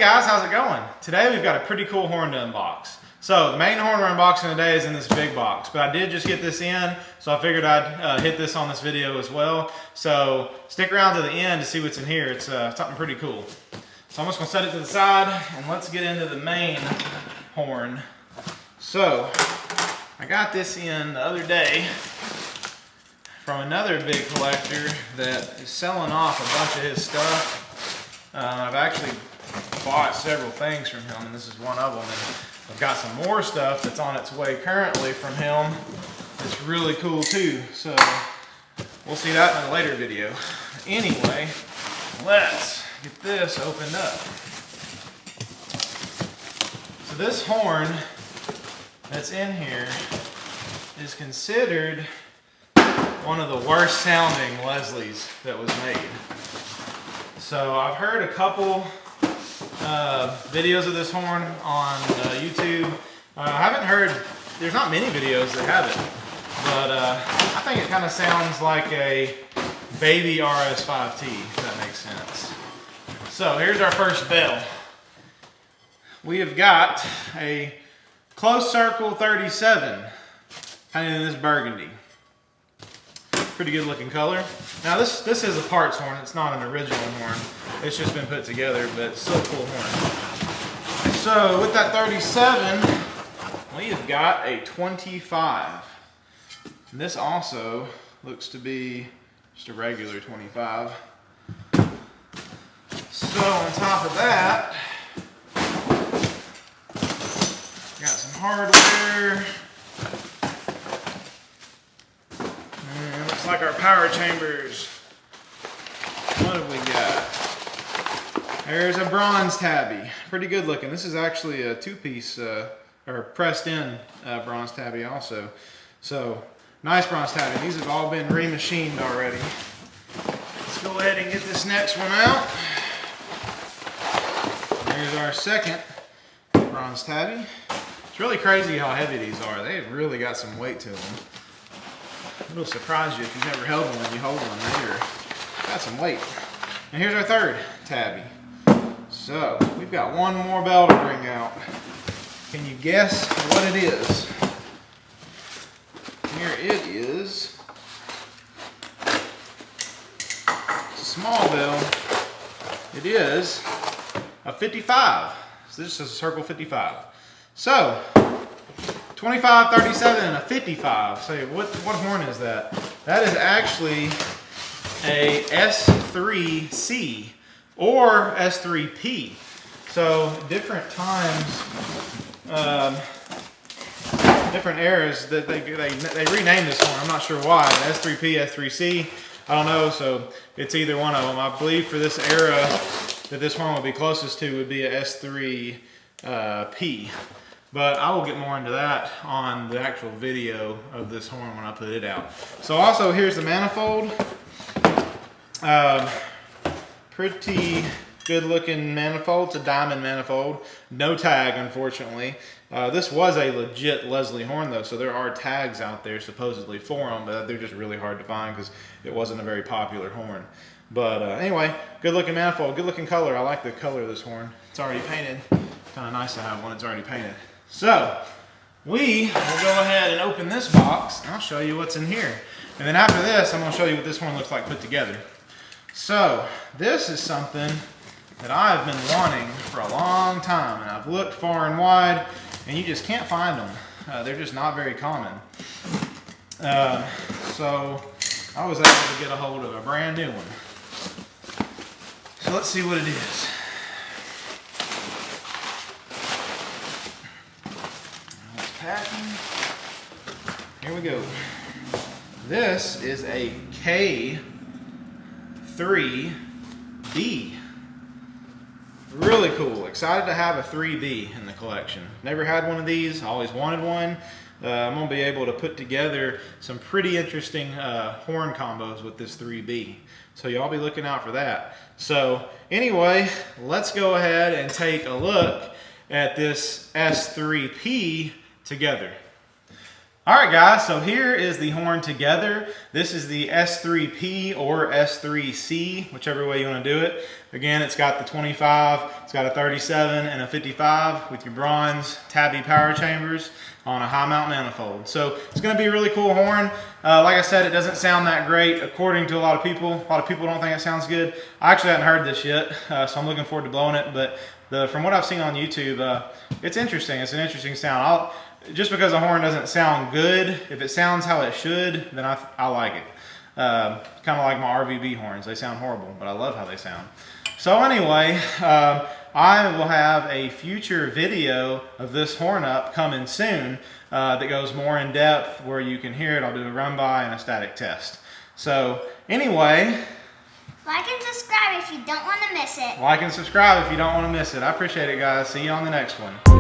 guys, how's it going? Today we've got a pretty cool horn to unbox. So the main horn we're unboxing today is in this big box, but I did just get this in, so I figured I'd hit this on this video as well. So stick around to the end to see what's in here. It's something pretty cool. So I'm just gonna set it to the side and let's get into the main horn. So I got this in the other day from another big collector that is selling off a bunch of his stuff. I've actually bought several things from him, and this is one of them. And I've got some more stuff that's on its way currently from him. It's really cool too, so we'll see that in a later video. Anyway, let's get this opened up. So this horn that's in here is considered one of the worst sounding Leslie's that was made. So I've heard a couple videos of this horn on YouTube. I haven't heard, there's not many videos that have it, but I think it kind of sounds like a baby RS5T, if that makes sense. So here's our first bell. We have got a close circle 37, kind of in this burgundy. Pretty good looking color. Now this is a parts horn, it's not an original horn. It's just been put together, but it's still a cool horn. So with that 37, we have got a 25. And this also looks to be just a regular 25. So on top of that, got some hardware. And it looks like our power chambers. What have we got? There's a bronze tabby. Pretty good looking. This is actually a two-piece or pressed in bronze tabby also. So nice bronze tabby. These have all been remachined already. Let's go ahead and get this next one out. Here's our second bronze tabby. It's really crazy how heavy these are. They've really got some weight to them. It'll surprise you if you've never held one when you hold one. They've got some weight. And here's our third tabby. So we've got one more bell to bring out. Can you guess what it is? Here it is. It's a small bell. It is a 55. So this is a circle 55. So 25, 37, and a 55. So what horn is that? That is actually a S3C or S3P. So different times, different eras that they renamed this horn. I'm not sure why. S3P, S3C. I don't know. So it's either one of them. I believe for this era that this horn would be closest to would be a S3P. But I will get more into that on the actual video of this horn when I put it out. So also here's the manifold. Pretty good looking manifold. It's a diamond manifold. No tag, unfortunately. This was a legit Leslie horn though, so there are tags out there supposedly for them, but they're just really hard to find because it wasn't a very popular horn. But anyway, good looking manifold, good looking color. I like the color of this horn. It's already painted. Kind of nice to have one that's already painted. So we will go ahead and open this box and I'll show you what's in here. And then after this, I'm going to show you what this horn looks like put together. So this is something that I've been wanting for a long time, and I've looked far and wide and you just can't find them. They're just not very common. So I was able to get a hold of a brand new one. So let's see what it is. Packing. Here we go. This is a K3B. Really cool. Excited to have a 3B in the collection. Never had one of these. Always wanted one. I'm going to be able to put together some pretty interesting horn combos with this 3B. So y'all be looking out for that. So anyway, let's go ahead and take a look at this S3P together. All right, guys, so here is the horn together. This is the S3P or S3C, whichever way you want to do it. Again, it's got the 25, it's got a 37 and a 55 with your bronze tabby power chambers on a high mount manifold. So it's going to be a really cool horn. Like I said, it doesn't sound that great according to a lot of people. A lot of people don't think it sounds good. I actually hadn't heard this yet, so I'm looking forward to blowing it. But from what I've seen on YouTube, it's interesting. It's an interesting sound. Just because a horn doesn't sound good, if it sounds how it should, then I like it. Kind of like my RVB horns. They sound horrible, but I love how they sound. So anyway, I will have a future video of this horn up coming soon that goes more in depth where you can hear it. I'll do a run by and a static test. So anyway, like and subscribe if you don't want to miss it. Like and subscribe if you don't want to miss it. I appreciate it, guys. See you on the next one.